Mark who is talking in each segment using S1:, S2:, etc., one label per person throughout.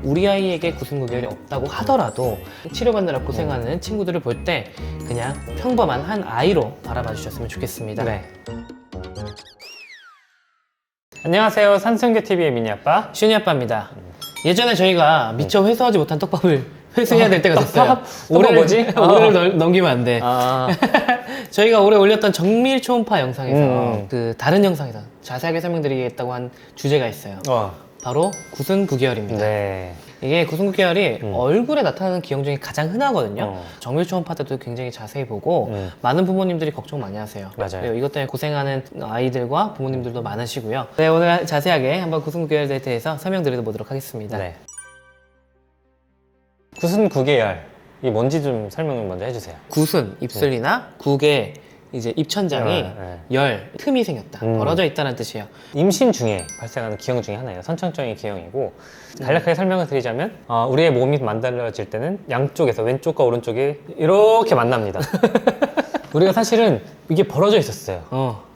S1: 우리 아이에게 구순구결이 없다고 하더라도 치료받느라 고생하는 친구들을 볼 때 그냥 평범한 한 아이로 바라봐 주셨으면 좋겠습니다.
S2: 네. 안녕하세요. 산성교TV의 미니아빠
S1: 시윤이 아빠입니다. 예전에 저희가 미처 회수하지 못한 떡밥을 회수해야 될 때가 됐어요.
S2: 떡밥 뭐지?
S1: 올해를 넘기면 안 돼.
S2: 아,
S1: 저희가 올해 올렸던 정밀 초음파 영상에서 그 다른 영상에서 자세하게 설명드리겠다고 한 주제가 있어요. 바로 구순구결입니다.
S2: 네.
S1: 이게 구순구결이 얼굴에 나타나는 기형 중에 가장 흔하거든요. 정밀 초음파 때도 굉장히 자세히 보고 많은 부모님들이 걱정 많이 하세요.
S2: 맞아요.
S1: 그리고 이것 때문에 고생하는 아이들과 부모님들도 많으시고요. 네, 오늘 자세하게 한번 구순구결에 대해서 설명드려보도록 하겠습니다.
S2: 네. 구순구계열. 이게 뭔지 좀 설명을 먼저 해주세요.
S1: 구순, 입술이나 국에 이제 입천장이 열, 틈이 생겼다. 벌어져 있다는 뜻이에요.
S2: 임신 중에 발생하는 기형 중에 하나예요. 선천적인 기형이고 간략하게 설명을 드리자면 우리의 몸이 만들어질 때는 양쪽에서 왼쪽과 오른쪽이 이렇게 만납니다. 우리가 사실은 이게 벌어져 있었어요.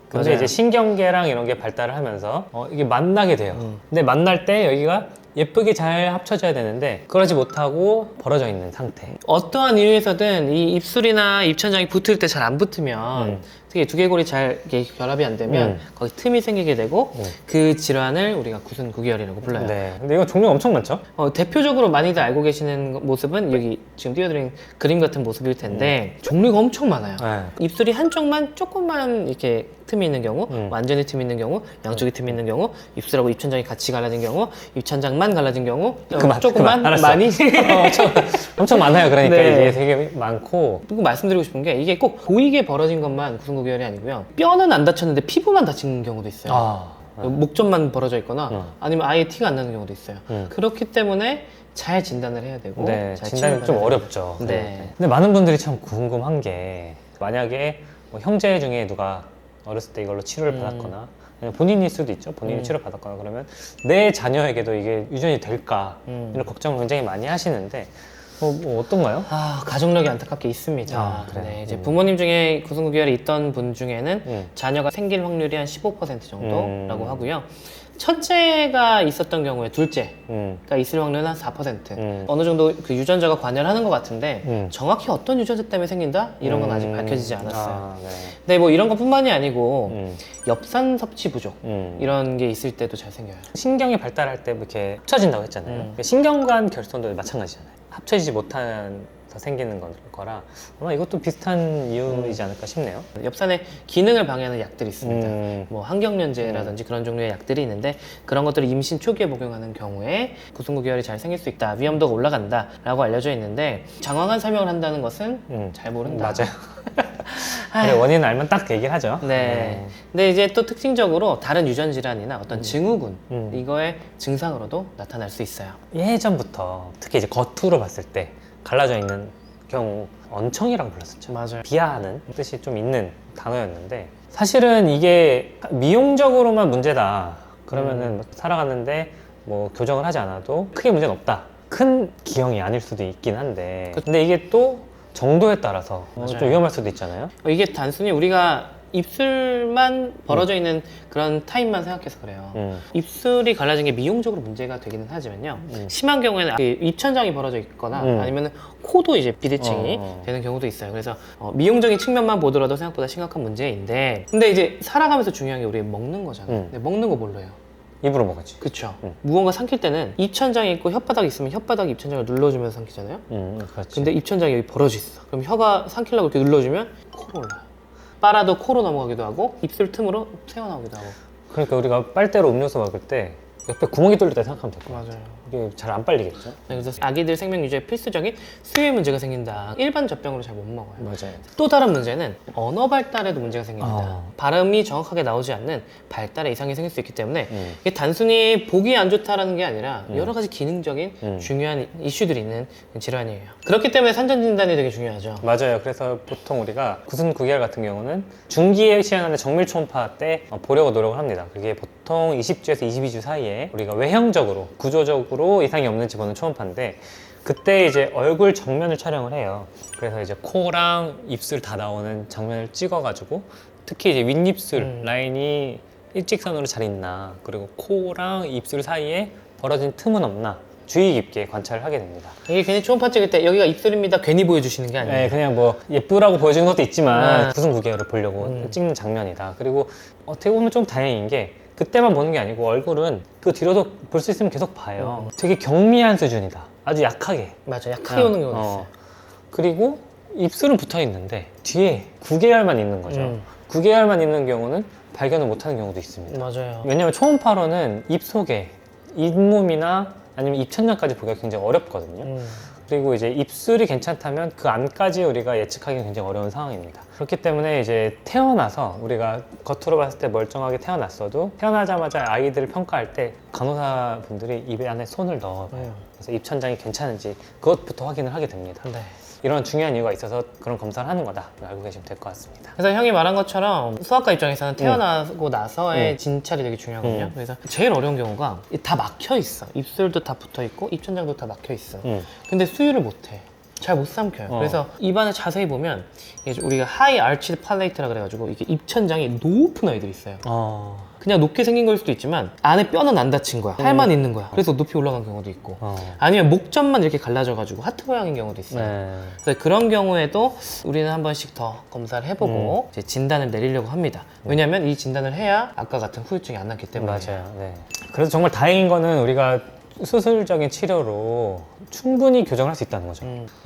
S2: 근데
S1: 맞아요.
S2: 이제 신경계랑 이런 게 발달을 하면서 이게 만나게 돼요. 근데 만날 때 여기가 예쁘게 잘 합쳐져야 되는데 그러지 못하고 벌어져 있는 상태.
S1: 어떠한 이유에서든 이 입술이나 입천장이 붙을 때 잘 안 붙으면 특히 두개골이 잘 이렇게 결합이 안 되면 거기 틈이 생기게 되고 그 질환을 우리가 구순구결이라고 불러요.
S2: 네. 근데 이거 종류가 엄청 많죠?
S1: 대표적으로 많이들 알고 계시는 모습은 여기 지금 띄워드린 그림 같은 모습일 텐데 종류가 엄청 많아요.
S2: 네.
S1: 입술이 한쪽만 조금만 이렇게 틈이 있는 경우, 완전히 틈이 있는 경우, 양쪽이 틈이 있는 경우, 입술하고 입천장이 같이 갈라진 경우, 입천장만 갈라진 경우, 조금만
S2: 알았어.
S1: 많이
S2: 엄청 많아요. 그러니까
S1: 네.
S2: 이게 되게 많고.
S1: 그리고 말씀드리고 싶은 게 이게 꼭 보이게 벌어진 것만 구순구결이 아니고요. 뼈는 안 다쳤는데 피부만 다친 경우도 있어요. 목점만 벌어져 있거나 아니면 아예 티가 안 나는 경우도 있어요. 그렇기 때문에 잘 진단을 해야 되고
S2: 네,
S1: 잘
S2: 진단이 좀
S1: 치료를
S2: 어렵죠.
S1: 네.
S2: 근데 많은 분들이 참 궁금한 게 만약에 뭐 형제 중에 누가 어렸을 때 이걸로 치료를 받았거나 아니면 본인일 수도 있죠. 본인이 치료를 받았거나 그러면 내 자녀에게도 이게 유전이 될까 이런 걱정을 굉장히 많이 하시는데 뭐 어떤가요?
S1: 가족력이 안타깝게 있습니다.
S2: 그래요?
S1: 네, 이제 부모님 중에 구순구결이 있던 분 중에는 자녀가 생길 확률이 한 15% 정도라고 하고요. 첫째가 있었던 경우에 둘째가 있을 확률은 한 4%. 어느 정도 그 유전자가 관여를 하는 것 같은데 정확히 어떤 유전자 때문에 생긴다? 이런 건 아직 밝혀지지 않았어요.
S2: 네.
S1: 네, 뭐 이런 것뿐만이 아니고 엽산 섭취 부족 이런 게 있을 때도 잘 생겨요.
S2: 신경이 발달할 때 이렇게 합쳐진다고 했잖아요. 신경관 결손도 마찬가지잖아요. 합쳐지지 못해서 생기는 거라 아마 이것도 비슷한 이유이지 않을까 싶네요.
S1: 엽산의 기능을 방해하는 약들이 있습니다. 뭐 항경련제라든지 그런 종류의 약들이 있는데 그런 것들을 임신 초기에 복용하는 경우에 구순구결이 잘 생길 수 있다, 위험도가 올라간다 라고 알려져 있는데 장황한 설명을 한다는 것은 잘 모른다.
S2: 맞아요. 그래, 원인을 알면 딱 얘기를 하죠.
S1: 네. 근데 이제 또 특징적으로 다른 유전 질환이나 어떤 증후군 이거의 증상으로도 나타날 수 있어요.
S2: 예전부터 특히 이제 겉으로 봤을 때 갈라져 있는 경우 언청이라고 불렀었죠.
S1: 맞아요.
S2: 비하하는 뜻이 좀 있는 단어였는데 사실은 이게 미용적으로만 문제다 그러면은 살아가는데 뭐 교정을 하지 않아도 크게 문제는 없다. 큰 기형이 아닐 수도 있긴 한데 근데 이게 또 정도에 따라서 좀 위험할 수도 있잖아요.
S1: 이게 단순히 우리가 입술만 벌어져 있는 그런 타입만 생각해서 그래요. 입술이 갈라진 게 미용적으로 문제가 되기는 하지만요. 심한 경우에는 입천장이 벌어져 있거나 아니면 코도 이제 비대칭이 되는 경우도 있어요. 그래서 미용적인 측면만 보더라도 생각보다 심각한 문제인데 근데 이제 살아가면서 중요한 게 우리 먹는 거잖아요. 근데 먹는 거 뭘로 해요?
S2: 입으로 먹었지.
S1: 그쵸. 무언가 삼킬 때는 입천장이 있고 혓바닥이 있으면 혓바닥이 입천장을 눌러주면서 삼키잖아요.
S2: 그렇지.
S1: 근데 입천장이 여기 벌어져 있어. 그럼 혀가 삼키려고 이렇게 눌러주면 코로 올라요. 빨아도 코로 넘어가기도 하고 입술 틈으로 새어나오기도 하고.
S2: 그러니까 우리가 빨대로 음료수 먹을 때 옆에 구멍이 뚫릴 때 생각하면 될 거야.
S1: 맞아요.
S2: 이게 잘 안 빨리겠죠?
S1: 네, 그래서 아기들 생명 유지에 필수적인 수유의 문제가 생긴다. 일반 젖병으로 잘 못 먹어요.
S2: 맞아요.
S1: 또 다른 문제는 언어 발달에도 문제가 생깁니다. 발음이 정확하게 나오지 않는 발달에 이상이 생길 수 있기 때문에 이게 단순히 보기 안 좋다라는 게 아니라 여러 가지 기능적인 중요한 이슈들이 있는 질환이에요. 그렇기 때문에 산전 진단이 되게 중요하죠.
S2: 맞아요. 그래서 보통 우리가 구순구결 같은 경우는 중기에 시행하는 정밀 초음파 때 보려고 노력을 합니다. 그게 보통 20주에서 22주 사이에 우리가 외형적으로 구조적으로 이상이 없는지 보는 초음파인데 그때 이제 얼굴 정면을 촬영을 해요. 그래서 이제 코랑 입술 다 나오는 장면을 찍어가지고 특히 이제 윗입술 라인이 일직선으로 잘 있나 그리고 코랑 입술 사이에 벌어진 틈은 없나 주의 깊게 관찰을 하게 됩니다.
S1: 이게 괜히 초음파 찍을 때 여기가 입술입니다 괜히 보여주시는 게 아니에요.
S2: 네, 그냥 뭐 예쁘라고 보여주는 것도 있지만
S1: 네.
S2: 구순 구개열을 보려고 찍는 장면이다. 그리고 어떻게 보면 좀 다행인 게 그때만 보는 게 아니고 얼굴은 그 뒤로도 볼 수 있으면 계속 봐요. 되게 경미한 수준이다. 아주 약하게.
S1: 맞아, 약하게 오는 경우가 있어요.
S2: 그리고 입술은 붙어 있는데 뒤에 9개월만 있는 거죠. 9개월만 있는 경우는 발견을 못하는 경우도 있습니다.
S1: 맞아요.
S2: 왜냐면 초음파로는 입 속에 잇몸이나 아니면 입천장까지 보기가 굉장히 어렵거든요. 그리고 이제 입술이 괜찮다면 그 안까지 우리가 예측하기는 굉장히 어려운 상황입니다. 그렇기 때문에 이제 태어나서 우리가 겉으로 봤을 때 멀쩡하게 태어났어도 태어나자마자 아이들을 평가할 때 간호사분들이 입 안에 손을 넣어봐요. 그래서 입천장이 괜찮은지 그것부터 확인을 하게 됩니다.
S1: 네.
S2: 이런 중요한 이유가 있어서 그런 검사를 하는 거다 알고 계시면 될 것 같습니다.
S1: 그래서 형이 말한 것처럼 수학과 입장에서는 태어나고 나서의 진찰이 되게 중요하거든요. 그래서 제일 어려운 경우가 다 막혀 있어. 입술도 다 붙어 있고 입천장도 다 막혀 있어. 근데 수유를 못 해. 잘 못 삼켜요. 그래서 입안을 자세히 보면 이게 우리가 하이 알치드 팔레이트라 그래가지고 이게 입천장이 높은 아이들이 있어요. 그냥 높게 생긴 걸 수도 있지만 안에 뼈는 안 다친 거야. 살만 있는 거야. 그래서 높이 올라간 경우도 있고 아니면 목점만 이렇게 갈라져가지고 하트 모양인 경우도 있어요.
S2: 네.
S1: 그래서 그런 경우에도 우리는 한 번씩 더 검사를 해보고 이제 진단을 내리려고 합니다. 왜냐하면 이 진단을 해야 아까 같은 후유증이 안 남기 때문에.
S2: 맞아요. 네. 그래서 정말 다행인 거는 우리가 수술적인 치료로 충분히 교정할 수 있다는 거죠.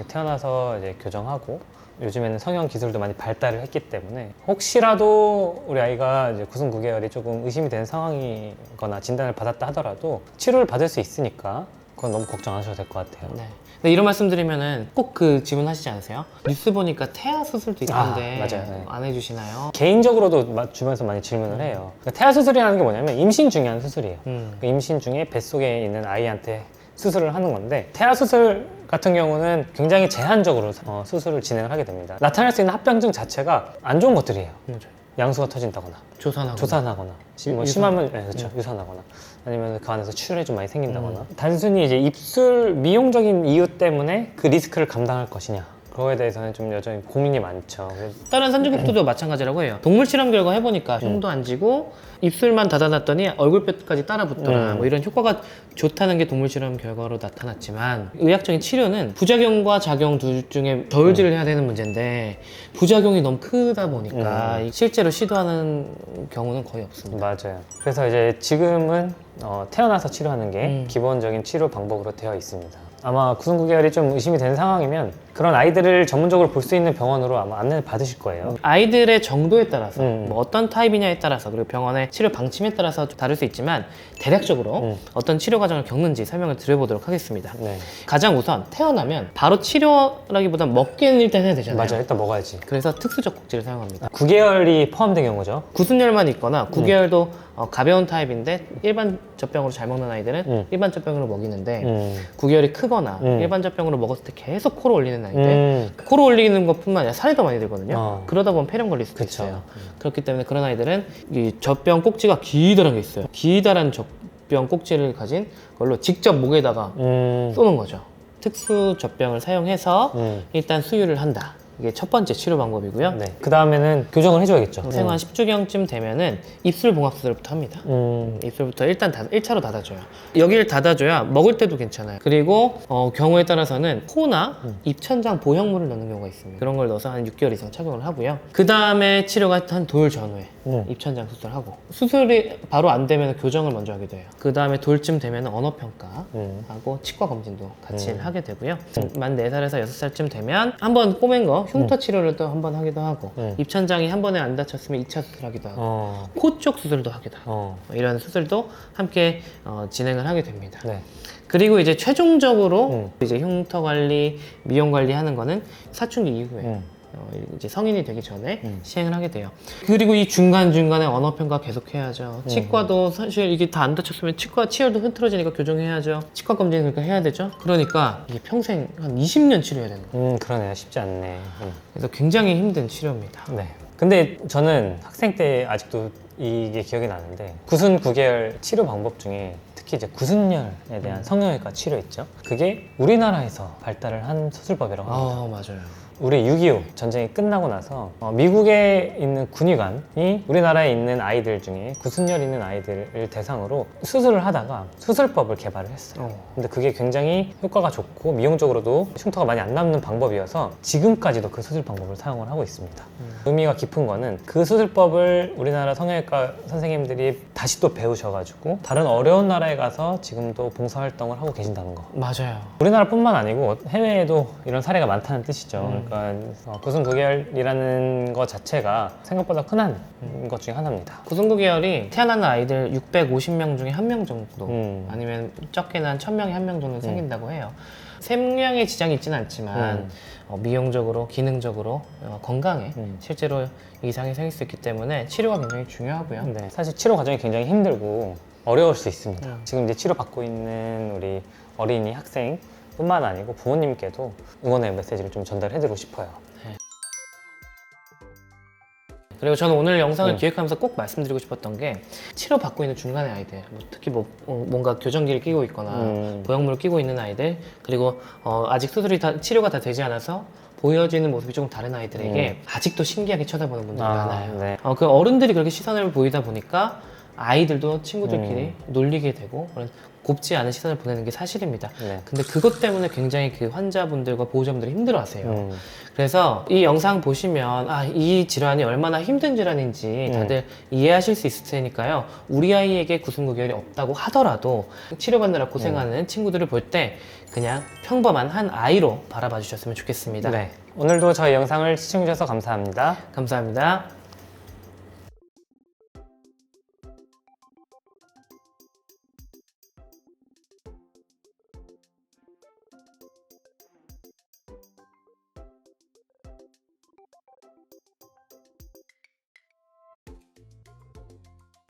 S2: 태어나서 이제 교정하고 요즘에는 성형 기술도 많이 발달을 했기 때문에 혹시라도 우리 아이가 이제 구순 구개열이 조금 의심이 되는 상황이거나 진단을 받았다 하더라도 치료를 받을 수 있으니까 그건 너무 걱정 안 하셔도 될 것 같아요.
S1: 네. 근데 이런 말씀 드리면은 꼭 그 질문하시지 않으세요? 뉴스 보니까 태아 수술도 있던데
S2: 맞아요. 네.
S1: 안 해주시나요?
S2: 개인적으로도 주변에서 많이 질문을 해요. 그러니까 태아 수술이라는 게 뭐냐면 임신 중에 하는 수술이에요. 그러니까 임신 중에 뱃속에 있는 아이한테 수술을 하는 건데 태아 수술 같은 경우는 굉장히 제한적으로 수술을 진행을 하게 됩니다. 나타날 수 있는 합병증 자체가 안 좋은 것들이에요.
S1: 맞아요.
S2: 양수가 터진다거나
S1: 조산하고.
S2: 뭐 심하면 네, 그렇죠. 유산하거나 아니면 그 안에서 출혈이 좀 많이 생긴다거나 단순히 이제 입술 미용적인 이유 때문에 그 리스크를 감당할 것이냐 그거에 대해서는 좀 여전히 고민이 많죠.
S1: 다른 선진국도 마찬가지라고 해요. 동물 실험 결과 해보니까 흉도 안 지고 입술만 닫아놨더니 얼굴뼈까지 따라 붙더라. 뭐 이런 효과가 좋다는 게 동물 실험 결과로 나타났지만 의학적인 치료는 부작용과 작용 둘 중에 저울질을 해야 되는 문제인데 부작용이 너무 크다 보니까 실제로 시도하는 경우는 거의 없습니다.
S2: 맞아요. 그래서 이제 지금은 태어나서 치료하는 게 기본적인 치료 방법으로 되어 있습니다. 아마 구순 구개열이 좀 의심이 되는 상황이면 그런 아이들을 전문적으로 볼 수 있는 병원으로 아마 안내를 받으실 거예요.
S1: 아이들의 정도에 따라서 뭐 어떤 타입이냐에 따라서 그리고 병원의 치료 방침에 따라서 좀 다를 수 있지만 대략적으로 어떤 치료 과정을 겪는지 설명을 드려보도록 하겠습니다.
S2: 네.
S1: 가장 우선 태어나면 바로 치료라기보단 먹기는 일단 해야 되잖아요.
S2: 맞아요. 일단 먹어야지.
S1: 그래서 특수 젖꼭지를 사용합니다.
S2: 9개월이 포함된 경우죠.
S1: 구순열만 있거나 9개월도 가벼운 타입인데 일반 젖병으로 잘 먹는 아이들은 일반 젖병으로 먹이는데 9개월이 크거나 일반 젖병으로 먹었을 때 계속 코로 올리는 아이들 코로 올리는 것뿐만 아니라 살이 더 많이 들거든요. 그러다 보면 폐렴 걸릴 수도
S2: 그쵸.
S1: 있어요. 그렇기 때문에 그런 아이들은 이 젖병 꼭지가 기다란 게 있어요. 기다란 젖병 꼭지를 가진 걸로 직접 목에다가 쏘는 거죠. 특수 젖병을 사용해서 일단 수유를 한다. 이게 첫 번째 치료 방법이고요.
S2: 네. 그 다음에는 교정을 해줘야겠죠.
S1: 생후 한 10주경쯤 되면은 입술 봉합 수술부터 합니다. 입술부터 일단 1차로 닫아줘요. 여기를 닫아줘야 먹을 때도 괜찮아요. 그리고 경우에 따라서는 코나 입천장 보형물을 넣는 경우가 있습니다. 그런 걸 넣어서 한 6개월 이상 착용을 하고요. 그 다음에 치료가 한 돌 전후에 입천장 수술하고 수술이 바로 안 되면 교정을 먼저 하게 돼요. 그 다음에 돌쯤 되면 언어평가하고 치과 검진도 같이 하게 되고요. 만 4살에서 6살쯤 되면 한번 꼬맨 거 흉터 치료를 또 한 번 하기도 하고 입천장이 한 번에 안 다쳤으면 2차 수술하기도 하고 코 쪽 수술도 하기도 하고 이런 수술도 함께 진행을 하게 됩니다.
S2: 네.
S1: 그리고 이제 최종적으로 이제 흉터 관리, 미용 관리 하는 거는 사춘기 이후에 이제 성인이 되기 전에 시행을 하게 돼요. 그리고 이 중간중간에 언어평가 계속 해야죠. 치과도 사실 이게 다 안 다쳤으면 치과 치열도 흐트러지니까 교정해야죠. 치과 검진 그러니까 해야 되죠. 그러니까 이게 평생 한 20년 치료해야 되는 거예요.
S2: 그러네요. 쉽지 않네.
S1: 그래서 굉장히 힘든 치료입니다.
S2: 네. 근데 저는 학생 때 아직도 이게 기억이 나는데 구순 구개열 치료 방법 중에 특히 이제 구순열에 대한 성형외과 치료 있죠. 그게 우리나라에서 발달을 한 수술법이라고 합니다.
S1: 맞아요.
S2: 우리 6.25 전쟁이 끝나고 나서 미국에 있는 군의관이 우리나라에 있는 아이들 중에 구순열 있는 아이들을 대상으로 수술을 하다가 수술법을 개발을 했어요. 근데 그게 굉장히 효과가 좋고 미용적으로도 흉터가 많이 안 남는 방법이어서 지금까지도 그 수술 방법을 사용을 하고 있습니다. 의미가 깊은 거는 그 수술법을 우리나라 성형외과 선생님들이 다시 또 배우셔가지고 다른 어려운 나라에 가서 지금도 봉사활동을 하고 계신다는 거.
S1: 맞아요.
S2: 우리나라뿐만 아니고 해외에도 이런 사례가 많다는 뜻이죠. 그러니까 구순구계열이라는 것 자체가 생각보다 흔한 것 중에 하나입니다.
S1: 구순구계열이 태어나는 아이들 650명 중에 1명 정도 아니면 적게는 한 1000명에 1명 정도 생긴다고 해요. 생명에 지장이 있지는 않지만 미용적으로, 기능적으로, 건강에 실제로 이상이 생길 수 있기 때문에 치료가 굉장히 중요하고요.
S2: 네, 사실 치료 과정이 굉장히 힘들고 어려울 수 있습니다. 지금 이제 치료받고 있는 우리 어린이, 학생 뿐만 아니고 부모님께도 응원의 메시지를 좀 전달해드리고 싶어요.
S1: 그리고 저는 오늘 영상을 기획하면서 꼭 말씀드리고 싶었던 게 치료받고 있는 중간의 아이들, 특히 뭔가 교정기를 끼고 있거나 보형물을 끼고 있는 아이들, 그리고 아직 치료가 다 되지 않아서 보여지는 모습이 조금 다른 아이들에게 아직도 신기하게 쳐다보는 분들이 많아요.
S2: 네.
S1: 그 어른들이 그렇게 시선을 보이다 보니까 아이들도 친구들끼리 놀리게 되고 그런 곱지 않은 시선을 보내는 게 사실입니다.
S2: 네.
S1: 근데 그것 때문에 굉장히 그 환자분들과 보호자분들이 힘들어하세요. 그래서 이 영상 보시면 이 질환이 얼마나 힘든 질환인지 다들 이해하실 수 있을 테니까요. 우리 아이에게 구순구계열이 없다고 하더라도 치료받느라 고생하는 친구들을 볼 때 그냥 평범한 한 아이로 바라봐 주셨으면 좋겠습니다.
S2: 네. 오늘도 저희 영상을 시청해주셔서 감사합니다.
S1: 감사합니다.